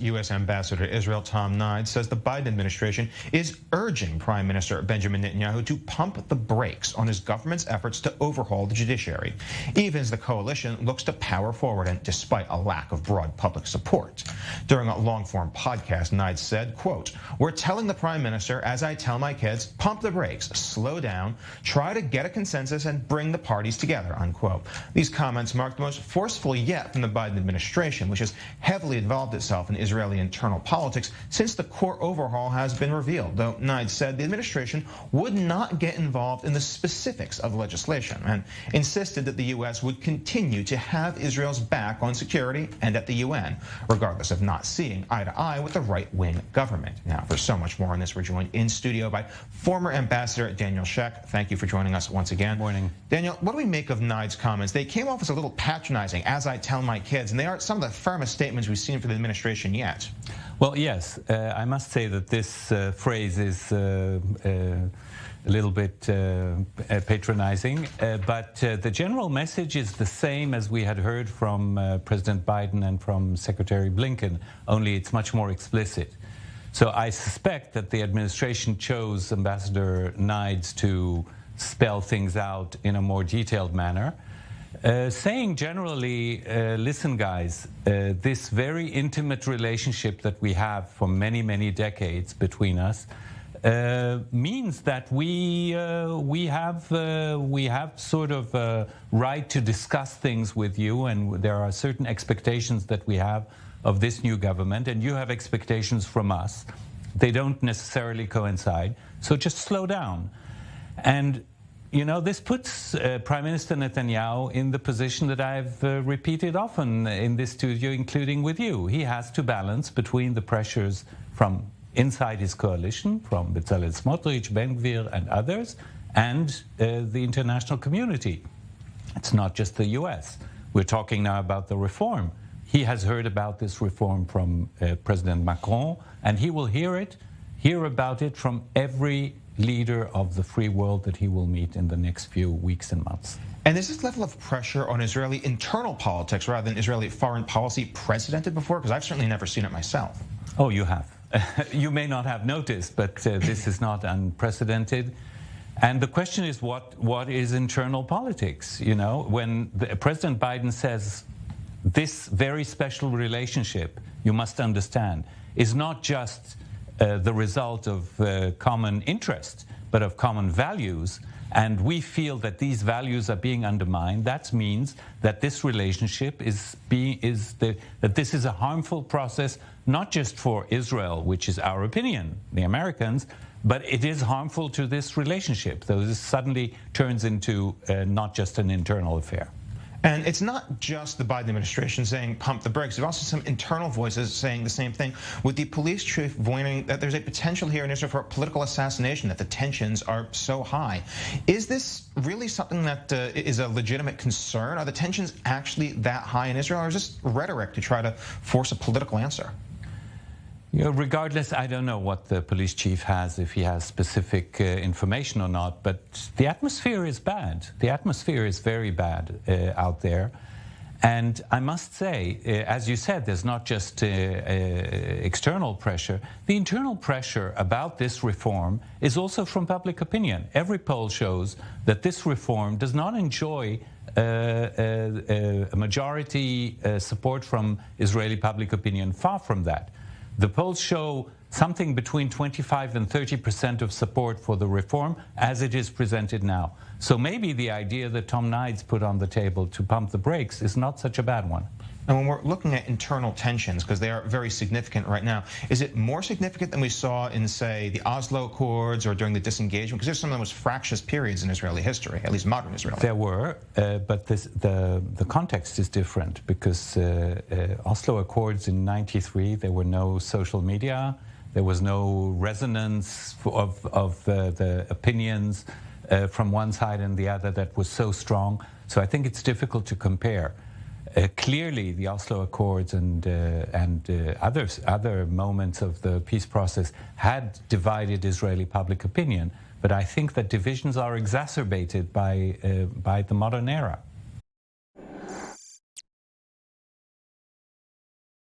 U.S. Ambassador to Israel Tom Nides says the Biden administration is urging Prime Minister Benjamin Netanyahu to pump the brakes on his government's efforts to overhaul the judiciary, even as the coalition looks to power forward and despite a lack of broad public support. During a long-form podcast, Nides said, quote, "We're telling the Prime Minister, as I tell my kids, pump the brakes, slow down, try to get a consensus and bring the parties together," unquote. These comments mark the most forceful yet from the Biden administration, which has heavily involved itself in Israeli internal politics since the court overhaul has been revealed, though Nides said the administration would not get involved in the specifics of legislation and insisted that the U.S. would continue to have Israel's back on security and at the UN, regardless of not seeing eye to eye with the right-wing government. Now, for so much more on this, we're joined in studio by former Ambassador Daniel Shek. Thank you for joining us once again. Morning. Daniel, what do we make of Nides' comments? They came off as a little patronizing, as I tell my kids, and they are some of the firmest statements we've seen from the administration yet. Well, yes, I must say that this phrase is a little bit patronizing, but the general message is the same as we had heard from President Biden and from Secretary Blinken, only it's much more explicit. So I suspect that the administration chose Ambassador Nides to spell things out in a more detailed manner. Saying generally, listen guys, this very intimate relationship that we have for many, many decades between us means that we have sort of a right to discuss things with you, and there are certain expectations that we have of this new government, and you have expectations from us. They don't necessarily coincide, so just slow down. And you know, this puts Prime Minister Netanyahu in the position that I've repeated often in this studio, including with you. He has to balance between the pressures from inside his coalition, from Bezalel Smotrich, Ben Gvir, and others, and the international community. It's not just the U.S. We're talking now about the reform. He has heard about this reform from President Macron, and he will hear about it from every leader of the free world that he will meet in the next few weeks and months. And is this level of pressure on Israeli internal politics rather than Israeli foreign policy precedented before? Because I've certainly never seen it myself. Oh, you have. You may not have noticed, but this is not unprecedented. And the question is, what is internal politics? You know, when President Biden says this very special relationship, you must understand, is not just the result of common interest, but of common values, and we feel that these values are being undermined. That means that this relationship that this is a harmful process, not just for Israel, which is our opinion, the Americans, but it is harmful to this relationship. So this suddenly turns into not just an internal affair. And it's not just the Biden administration saying pump the brakes. There's also some internal voices saying the same thing, with the police chief warning that there's a potential here in Israel for a political assassination, that the tensions are so high. Is this really something that is a legitimate concern? Are the tensions actually that high in Israel, or is this rhetoric to try to force a political answer? You know, regardless, I don't know what the police chief has, if he has specific information or not, but the atmosphere is bad. The atmosphere is very bad out there. And I must say, as you said, there's not just external pressure. The internal pressure about this reform is also from public opinion. Every poll shows that this reform does not enjoy a majority support from Israeli public opinion. Far from that. The polls show something between 25% and 30% of support for the reform as it is presented now. So maybe the idea that Tom Nides put on the table to pump the brakes is not such a bad one. And when we're looking at internal tensions, because they are very significant right now, is it more significant than we saw in, say, the Oslo Accords or during the disengagement? Because there's some of the most fractious periods in Israeli history, at least modern Israel. There were, but the context is different, because Oslo Accords in '93, there were no social media, there was no resonance of the opinions from one side and the other that was so strong. So I think it's difficult to compare. Clearly, the Oslo Accords and other moments of the peace process had divided Israeli public opinion, but I think that divisions are exacerbated by the modern era.